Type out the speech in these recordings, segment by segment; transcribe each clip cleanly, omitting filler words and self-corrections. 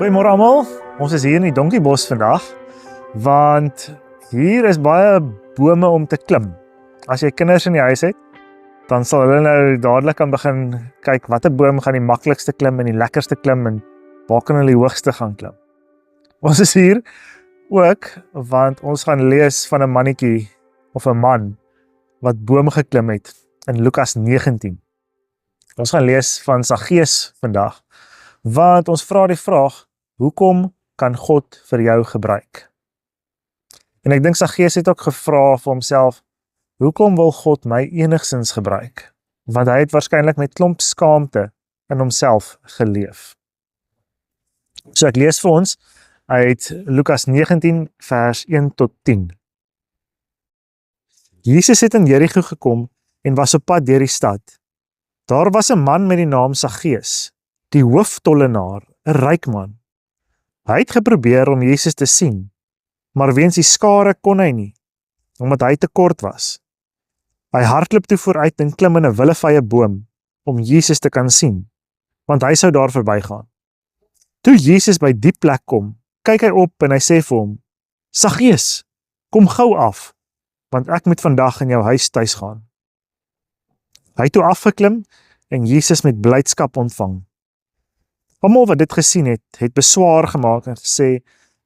Goeiemôre almal. Ons is hier in die Donkiebos vandag, want hier is baie bome om te klim. As jy kinders in die huis het, dan sal hulle nou dadelik kan begin kyk watter boom gaan die maklikste klim en die lekkerste klim en waar kan hulle die hoogste gaan klim. Ons is hier ook want ons gaan lees van 'n mannetjie of 'n man wat boom geklim het in Lukas 19. Ons gaan lees van Saggeus vandag, want ons vra die vraag, hoekom kan God vir jou gebruik? En ek dink Saggeus het ook gevra vir homself, hoekom wil God my enigstens gebruik? Want hy het waarskynlik met klomp skaamte in homself geleef. So ek lees vir ons uit Lukas 19 vers 1 tot 10. Jesus het in Jerigo gekom en was op pad deur die stad. Daar was 'n man met die naam Saggeus, die hooftollenaar, 'n ryk man. Hy het geprobeer om Jesus te sien, maar weens die skare kon hy nie, omdat hy te kort was. Hy hardloop toe vooruit en klim in 'n willevye boom, om Jesus te kan sien, want hy sou daar verbygaan. Toe Jesus by die plek kom, kyk hy op en hy sê vir hom, Saggeus, kom gou af, want ek moet vandag in jou huis tuis gaan. Hy het toe afgeklim en Jesus met blydskap ontvang. Almal wat dit gesien het, het beswaar gemaak en gesê,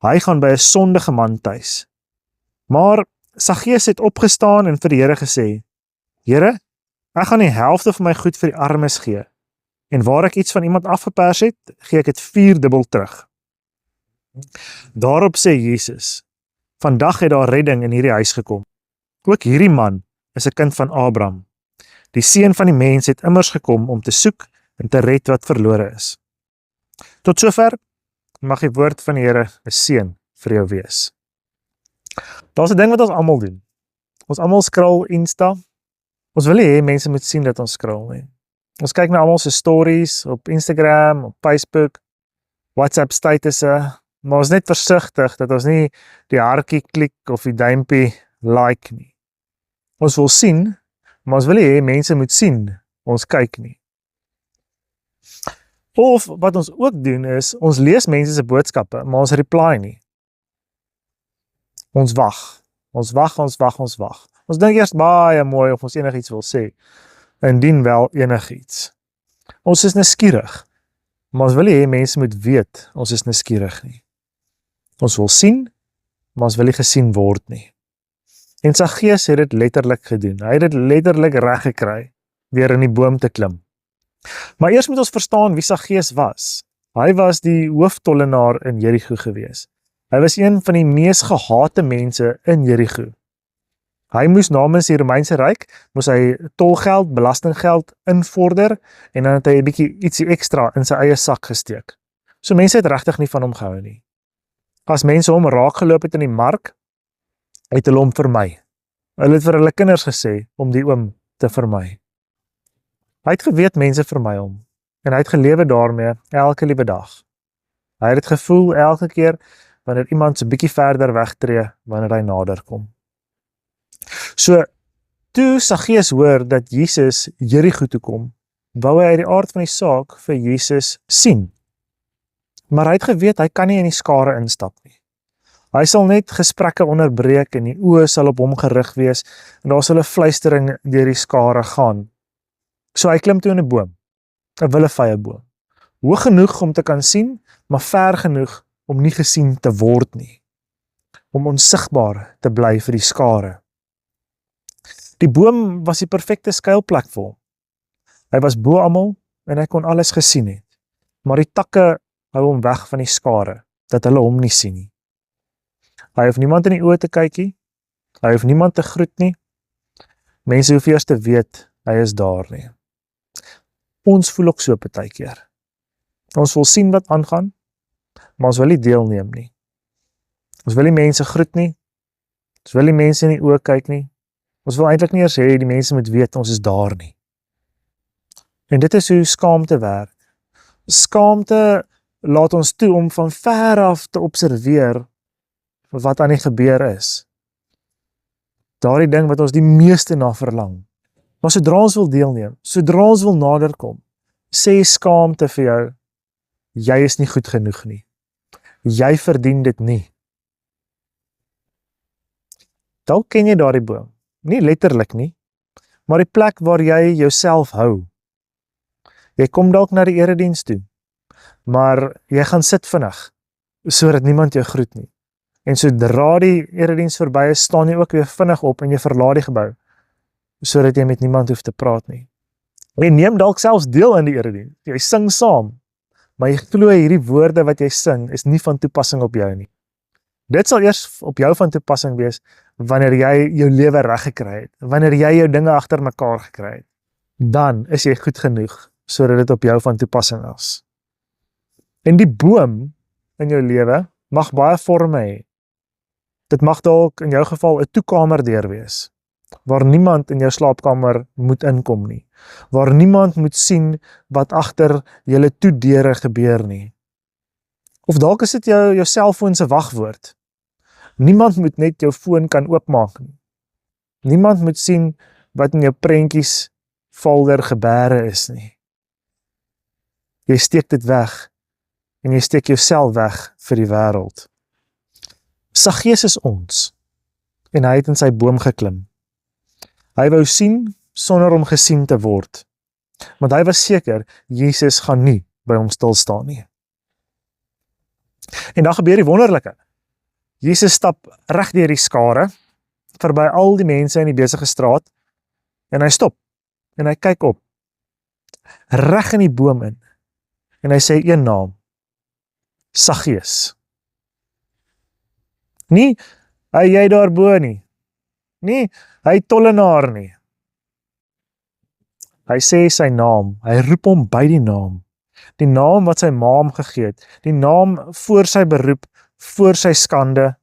hy gaan by 'n sondige man tuis. Maar Saggeus het opgestaan en vir die Here gesê, Here, ek gaan die helfte van my goed vir die armes gee, en waar ek iets van iemand afgepers het, gee ek dit 4-dubbel terug. Daarop sê Jesus, vandag het daar redding in hierdie huis gekom. Ook hierdie man is 'n kind van Abraham. Die seun van die mens het immers gekom om te soek en te red wat verlore is. Tot sover mag die woord van die Here 'n seën vir jou wees. Daar's 'n ding wat ons almal doen. Ons almal scroll Insta. Ons wil nie hê mense moet sien dat ons scroll nie. Ons kyk na almal se stories op Instagram, op Facebook, WhatsApp statusse, maar ons is net versigtig dat ons nie die hartjie klik of die duimpie like nie. Ons wil sien, maar ons wil nie hê mense moet sien, ons kyk nie. Of wat ons ook doen is, ons lees mense se boodskappe, maar ons reply nie. Ons wag. Ons wag. Ons dink eers baie mooi of ons enigiets wil sê, indien wel enigiets. Ons is nuuskierig, maar ons wil nie hê mense moet weet, ons is nuuskierig nie. Ons wil sien, maar ons wil nie gesien word nie. En Saggeus het dit letterlik gedoen. Hy het dit letterlik reg gekry, deur in die boom te klim. Maar eers moet ons verstaan wie Saggeus was. Hy was die hooftollenaar in Jerigo gewees. Hy was een van die mees gehate mense in Jerigo. Hy moes namens die Romeinse Ryk, moes hy tolgeld, belastinggeld invorder, en dan het hy 'n bietjie ietsie ekstra in sy eie sak gesteek. So mense het regtig nie van hom gehou nie. As mense hom raakgeloop het in die mark, het hulle hom vermy. Hulle het vir hulle kinders gesê om die oom te vermy. Hy het geweet mense vermy hom, en hy het gelewe daarmee elke liewe dag. Hy het dit gevoel elke keer wanneer iemand so bietjie verder wegtree wanneer hy nader kom. So, toe Saggeus hoor dat Jesus Jerigo toe kom, wou hy uit die aard van die saak vir Jesus sien. Maar hy het geweet hy kan nie in die skare instap nie. Hy sal net gesprekke onderbreek en die oë sal op hom gerig wees en daar sal 'n fluistering deur die skare gaan. So hy klim toe in 'n boom, 'n willevye boom. Hoog genoeg om te kan sien, maar ver genoeg om nie gesien te word nie. Om onsigbaar te bly vir die skare. Die boom was die perfekte skuilplek vir hom. Hy was bo almal en hy kon alles gesien het. Maar die takke hou hom weg van die skare, dat hulle hom nie sien nie. Hy hoef niemand in die oë te kyk nie. Hy hoef niemand te groet nie. Mense hoef eers te weet, hy is daar nie. Ons voel ook so partykeer. Ons wil sien wat aangaan, maar ons wil nie deelneem nie. Ons wil nie mense groet nie. Ons wil nie mense in die oë kyk nie. Ons wil eintlik nie eers hê die mense moet weet ons is daar nie. En dit is hoe skaamte werk. Skaamte laat ons toe om van ver af te observeer wat aan die gebeur is. Daardie ding wat ons die meeste na verlang. Maar sodra ons wil deelneem, sodra ons wil naderkom, sê skaamte vir jou, jy is nie goed genoeg nie. Jy verdien dit nie. Dalk ken jy daardie boom. Nie letterlik nie, maar die plek waar jy jouself hou. Jy kom dalk na die erediens toe, maar jy gaan sit vinnig, sodat niemand jou groet nie. En sodra die erediens verby is, staan jy ook weer vinnig op en jy verlaat die gebou, sodat jy met niemand hoef te praat nie. Jy neem dalk selfs deel in die erediens, jy sing saam, maar jy glo hierdie woorde wat jy sing is nie van toepassing op jou nie. Dit sal eers op jou van toepassing wees wanneer jy jou lewe reg gekry het, wanneer jy jou dinge agter mekaar gekry het. Dan is jy goed genoeg sodat dit op jou van toepassing is. En die boom in jou lewe mag baie forme hê. Dit mag dalk in jou geval 'n toekamerdeur wees, waar niemand in jou slaapkamer moet inkom nie, waar niemand moet sien wat agter julle toedeure gebeur nie. Of dalk is dit jou selfoon se wagwoord. Niemand moet net jou foon kan oopmaak nie. Niemand moet sien wat in jou prentjies folder gebeure is nie. Jy steek dit weg en jy steek jouself weg vir die wêreld. Saggeus is ons en hy het in sy boom geklim. Hy wou sien sonder om gesien te word, want hy was seker Jesus gaan nie by hom stil staan nie. En dan gebeur die wonderlike. Jesus stap reg deur die skare, verby al die mense in die besige straat, en hy stop, en hy kyk op, reg in die boom in, en hy sê een naam, Saggeus. Nie, hy jy daarbo nie, nie, hy tollenaar nie. Hy sê sy naam, hy roep hom by die naam wat sy ma hom gegee het, die naam voor sy beroep, voor sy skande,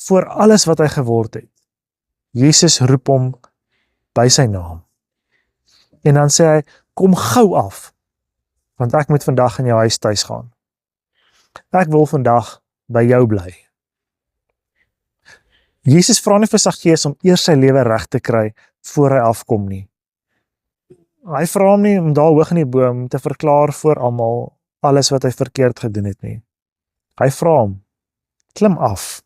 voor alles wat hy geword het. Jesus roep hom by sy naam. En dan sê hy, kom gou af, want ek moet vandag in jou huis tuis gaan. Ek wil vandag by jou bly. Jesus vra nie vir Saggeus om eers sy lewe reg te kry, voor hy afkom nie. Hy vra hom nie om daar hoog in die boom te verklaar voor almal alles wat hy verkeerd gedoen het nie. Hy vra hom, klim af.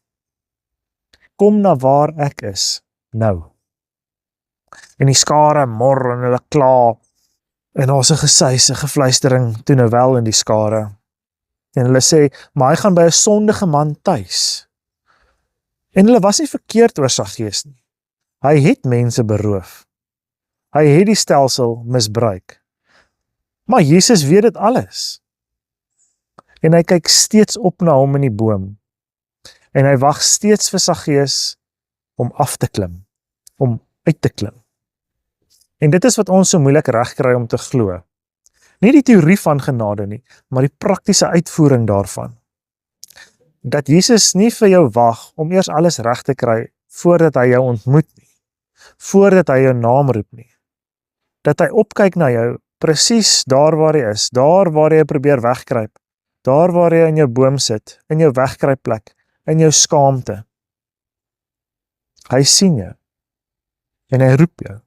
Kom na waar ek is, nou. En die skare mor en hulle kla, en daar's 'n gesuis, 'n gefluistering toe nou wel in die skare. En hulle sê, maar hy gaan by 'n sondige man tuis. En hulle was nie verkeerd oor Saggeus nie. Hy het mense beroof. Hy het die stelsel misbruik. Maar Jesus weet dit alles. En hy kyk steeds op na hom in die boom. En hy wag steeds vir Saggeus om af te klim, om uit te klim. En dit is wat ons so moeilik regkry om te glo. Nie die teorie van genade nie, maar die praktiese uitvoering daarvan. Dat Jesus nie vir jou wag om eers alles reg te kry voordat hy jou ontmoet nie, voordat hy jou naam roep nie. Dat hy opkyk na jou presies daar waar hy is, daar waar jy probeer wegkruip, daar waar jy in jou boom sit, in jou wegkruipplek, in jou skaamte. Hy sien jou en hy roep jou.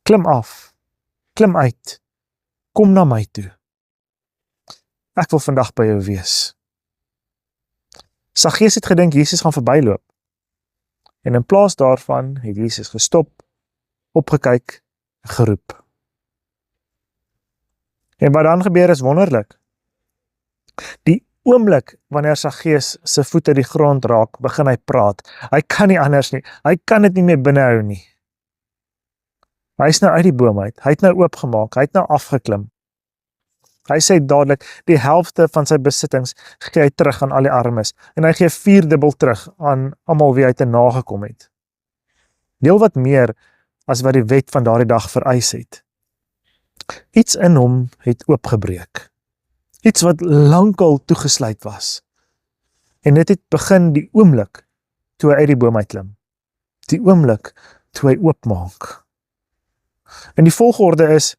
Klim af, klim uit, kom na my toe. Ek wil vandag by jou wees. Saggeus het gedink Jesus gaan verbyloop. En in plaas daarvan het Jesus gestop, opgekyk, geroep. En wat dan gebeur is wonderlik. Die oomblik wanneer Saggeus se voete die grond raak, begin hy praat. Hy kan nie anders nie. Hy kan dit nie meer binnehou nie. Hy is nou uit die boom uit. Hy het nou oopgemaak. Hy het nou afgeklim. Hy sê dadelik, die helfte van sy besittings gee hy terug aan al die armes. En hy gee 4-dubbel terug aan almal wie hy te nagekom het. Heel wat meer as wat die wet van daardie dag vereis het. Iets in hom het oopgebreek. Iets wat lankal toegesluit was. En dit het begin die oomblik toe hy uit die boom uitklim. Die oomblik toe hy oopmaak. En die volgorde is,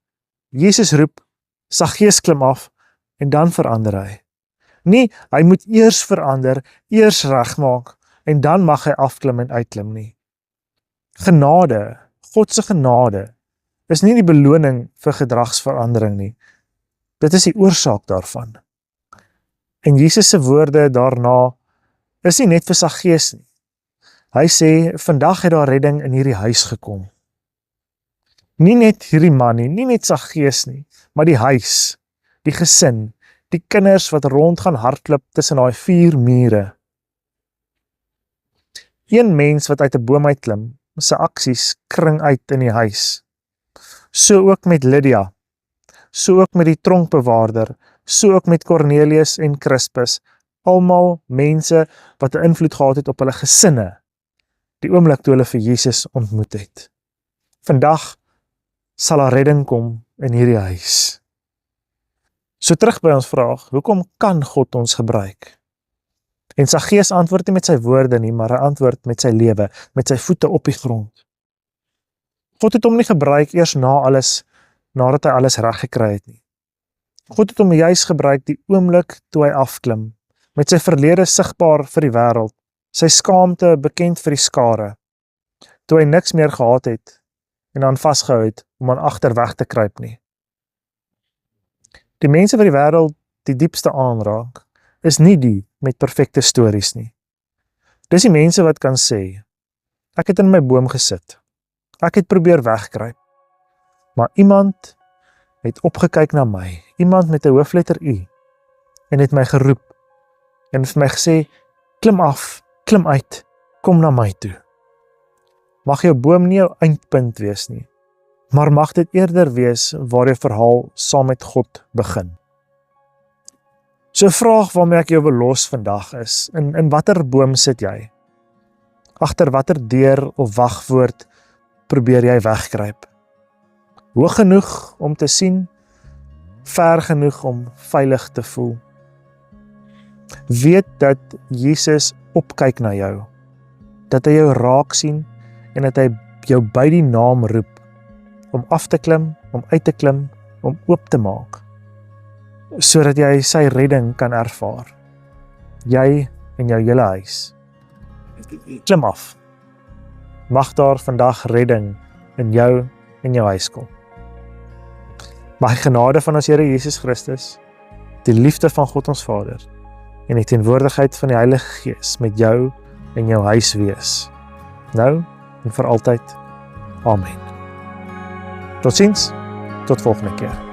Jesus roep, Saggeus klim af, en dan verander hy. Nie, hy moet eers verander, eers regmaak, en dan mag hy afklim en uitklim nie. Genade, God se genade, is nie die beloning vir gedragsverandering nie. Dit is die oorsaak daarvan. En Jesus se woorde daarna is nie net vir Saggeus nie. Hy sê, vandag het daar redding in hierdie huis gekom. Nie net hierdie man nie net Saggeus nie, maar die huis, die gesin, die kinders wat rond gaan hardloop tussen daai 4 mure. Een mens wat uit 'n boom uitklim, sy aksies kring uit in die huis. So ook met Lydia, so ook met die tronkbewaarder, so ook met Cornelius en Crispus, almal mense wat 'n invloed gehad het op hulle gesinne, die oomblik toe hulle vir Jesus ontmoet het. Vandag sal daar redding kom in hierdie huis. So terug by ons vraag, hoekom kan God ons gebruik? En Saggeus antwoord nie met sy woorde nie, maar hy antwoord met sy lewe, met sy voete op die grond. God het hom nie gebruik eers nadat hy alles reg gekry het nie. God het hom juis gebruik die oomblik toe hy afklim, met sy verlede sigbaar vir die wêreld, sy skaamte bekend vir die skare, toe hy niks meer gehad het en dan vasgehou het om aan agter weg te kruip nie. Die mense wat die wêreld die diepste aanraak, is nie die met perfekte stories nie. Dis die mense wat kan sê, ek het in my boom gesit, ek het probeer wegkruip, maar iemand het opgekyk na my, iemand met 'n hoofletter U, en het my geroep, en vir my gesê, klim af, klim uit, kom na my toe. Mag jou boom nie jou eindpunt wees nie, maar mag dit eerder wees waar jou verhaal saam met God begin. So 'n vraag waarmee ek jou wil los vandag is, in watter boom sit jy? Agter watter deur of wagwoord probeer jy wegkruip? Hoog genoeg om te sien, ver genoeg om veilig te voel. Weet dat Jesus opkyk na jou, dat hy jou raak sien en dat hy jou by die naam roep, om af te klim, om uit te klim, om oop te maak, sodat jy sy redding kan ervaar. Jy en jou hele huis. Klim af. Mag daar vandag redding in jou en jou huis kom. Mag die genade van ons Here Jesus Christus, die liefde van God ons Vader en die teenwoordigheid van die Heilige Gees met jou en jou huis wees, nou en vir altyd. Amen. Totsiens, tot volgende keer.